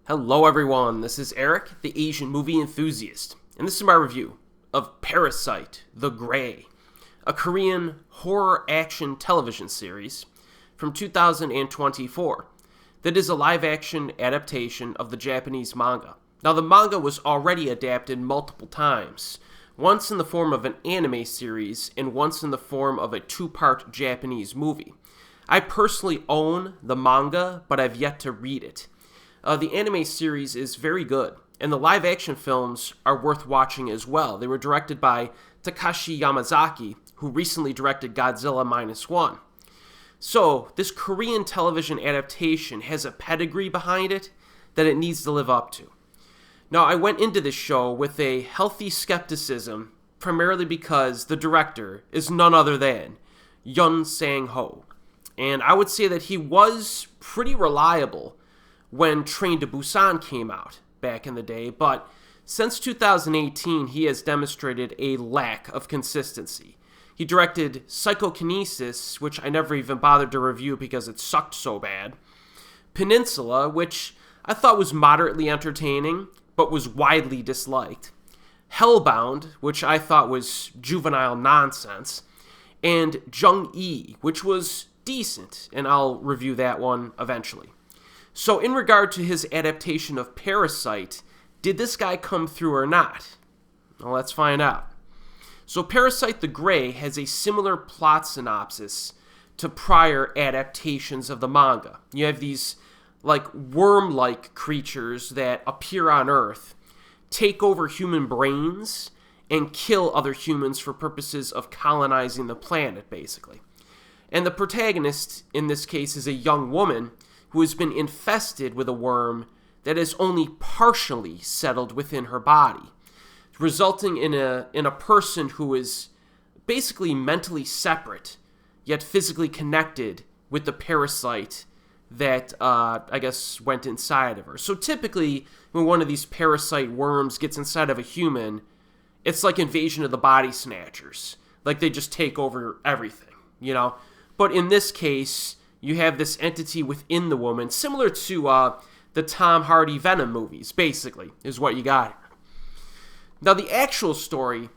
Hello everyone, this is Erik, the Asian movie enthusiast, and this is my review of Parasyte, The Grey, a Korean horror action television series from 2024 that is a live-action adaptation of the Japanese manga. Now, the manga was already adapted multiple times, once in the form of an anime series and once in the form of a two-part Japanese movie. I personally own the manga, but I've yet to read it. The anime series is very good, and the live-action films are worth watching as well. They were directed by Takashi Yamazaki, who recently directed Godzilla Minus One. So, this Korean television adaptation has a pedigree behind it that it needs to live up to. Now, I went into this show with a healthy skepticism, primarily because the director is none other than Sangho. And I would say that he was pretty reliable when Train to Busan came out back in the day, but since 2018, he has demonstrated a lack of consistency. He directed Psychokinesis, which I never even bothered to review because it sucked so bad, Peninsula, which I thought was moderately entertaining, but was widely disliked, Hellbound, which I thought was juvenile nonsense, and Jung-E, which was decent, and I'll review that one eventually. So in regard to his adaptation of Parasyte, did this guy come through or not? Well, let's find out. So Parasyte the Grey has a similar plot synopsis to prior adaptations of the manga. You have these worm-like creatures that appear on Earth, take over human brains, and kill other humans for purposes of colonizing the planet, basically. And the protagonist, in this case, is a young woman who has been infested with a worm that has only partially settled within her body, resulting in a person who is basically mentally separate, yet physically connected with the parasite that, went inside of her. So typically, when one of these parasite worms gets inside of a human, it's like Invasion of the Body Snatchers. Like, they just take over everything, you know? But in this case, you have this entity within the woman, similar to the Tom Hardy Venom movies, basically, is what you got here. Now, the actual story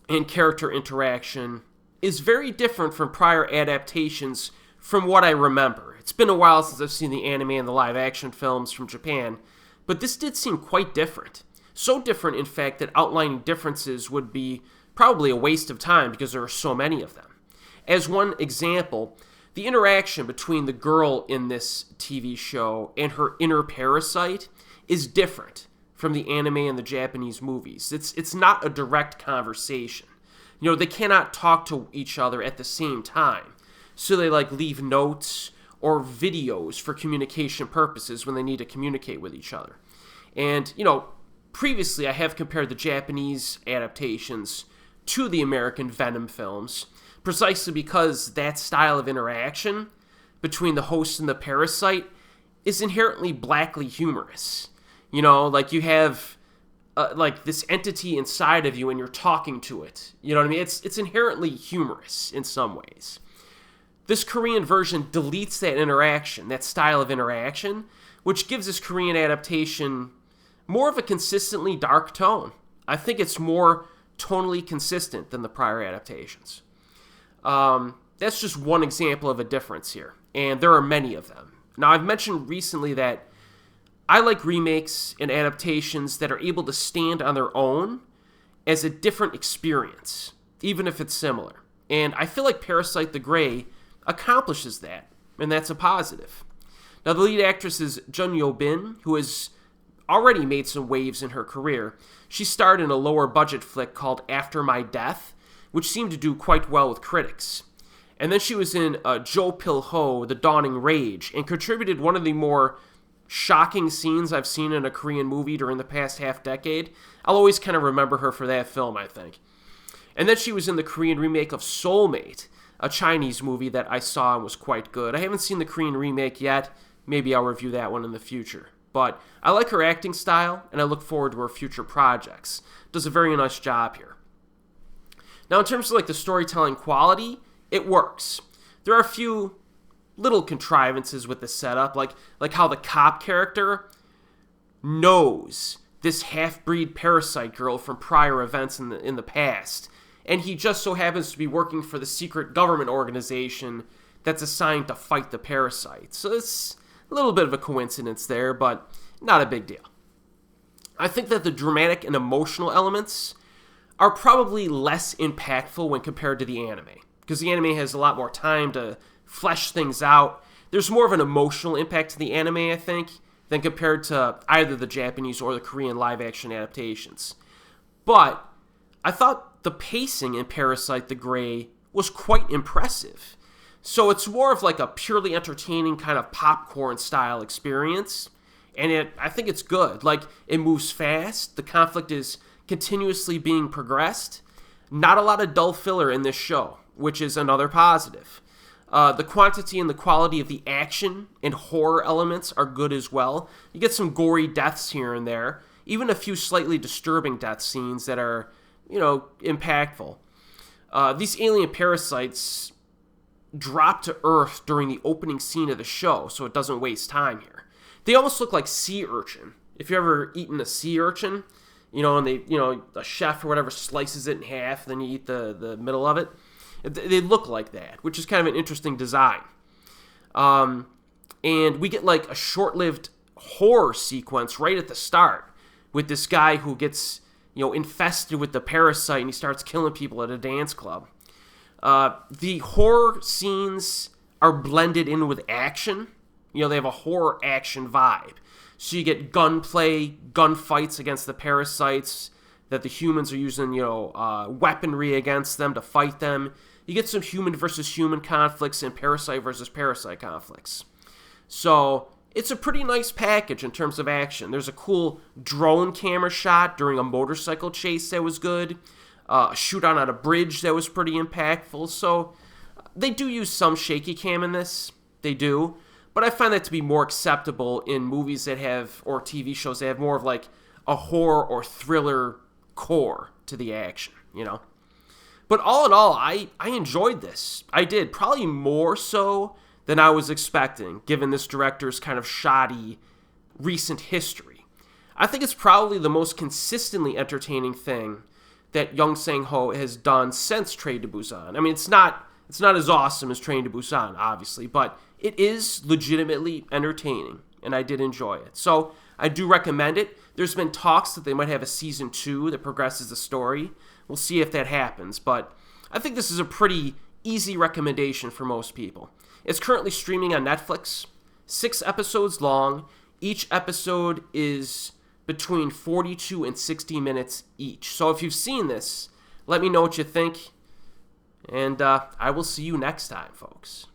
and character interaction is very different from prior adaptations from what I remember. It's been a while since I've seen the anime and the live-action films from Japan, but this did seem quite different. So different, in fact, that outlining differences would be probably a waste of time because there are so many of them. As one example, the interaction between the girl in this TV show and her inner parasite is different from the anime and the Japanese movies. It's not a direct conversation. You know, they cannot talk to each other at the same time. So they leave notes or videos for communication purposes when they need to communicate with each other. And, previously I have compared the Japanese adaptations to the American Venom films, precisely because that style of interaction between the host and the parasite is inherently blackly humorous. You have this entity inside of you and you're talking to it. You know what I mean? It's inherently humorous in some ways. This Korean version deletes that interaction, that style of interaction, which gives this Korean adaptation more of a consistently dark tone. I think it's more tonally consistent than the prior adaptations. That's just one example of a difference here, and there are many of them. Now, I've mentioned recently that I like remakes and adaptations that are able to stand on their own as a different experience, even if it's similar. And I feel like Parasyte the Grey accomplishes that, and that's a positive. Now, the lead actress is Jun Yo-bin, who has already made some waves in her career. She starred in a lower-budget flick called After My Death, which seemed to do quite well with critics. And then she was in Jo Pil-ho, The Dawning Rage, and contributed one of the more shocking scenes I've seen in a Korean movie during the past half-decade. I'll always kind of remember her for that film, I think. And then she was in the Korean remake of Soulmate, a Chinese movie that I saw and was quite good. I haven't seen the Korean remake yet. Maybe I'll review that one in the future. But I like her acting style, and I look forward to her future projects. Does a very nice job here. Now, in terms of the storytelling quality, it works. There are a few little contrivances with the setup, like how the cop character knows this half-breed parasite girl from prior events in the past, and he just so happens to be working for the secret government organization that's assigned to fight the parasite. So it's a little bit of a coincidence there, but not a big deal. I think that the dramatic and emotional elements are probably less impactful when compared to the anime, because the anime has a lot more time to flesh things out. There's more of an emotional impact to the anime, I think, than compared to either the Japanese or the Korean live-action adaptations. But I thought the pacing in Parasyte the Grey was quite impressive. So it's more of like a purely entertaining kind of popcorn-style experience, and I think it's good. Like, it moves fast, the conflict is continuously being progressed. Not a lot of dull filler in this show, which is another positive. The quantity and the quality of the action and horror elements are good as well. You get some gory deaths here and there, even a few slightly disturbing death scenes that are, impactful. These alien parasites drop to Earth during the opening scene of the show, so it doesn't waste time here. They almost look like sea urchin. If you've ever eaten a sea urchin, and they, a chef or whatever slices it in half, then you eat the middle of it. They look like that, which is kind of an interesting design. And we get like a short-lived horror sequence right at the start with this guy who gets, infested with the parasite and he starts killing people at a dance club. The horror scenes are blended in with action. They have a horror action vibe. So you get gunplay, gunfights against the parasites that the humans are using, weaponry against them to fight them. You get some human versus human conflicts and parasite versus parasite conflicts. So it's a pretty nice package in terms of action. There's a cool drone camera shot during a motorcycle chase that was good. A shootout on a bridge that was pretty impactful. So they do use some shaky cam in this. They do. But I find that to be more acceptable in movies that have, or TV shows that have more of like a horror or thriller core to the action, But all in all, I enjoyed this. I did, probably more so than I was expecting, given this director's kind of shoddy recent history. I think it's probably the most consistently entertaining thing that young Sangho has done since Train to Busan. I mean, it's not as awesome as Train to Busan, obviously, but it is legitimately entertaining, and I did enjoy it. So I do recommend it. There's been talks that they might have a season 2 that progresses the story. We'll see if that happens, but I think this is a pretty easy recommendation for most people. It's currently streaming on Netflix, 6 episodes long. Each episode is between 42 and 60 minutes each. So if you've seen this, let me know what you think, and I will see you next time, folks.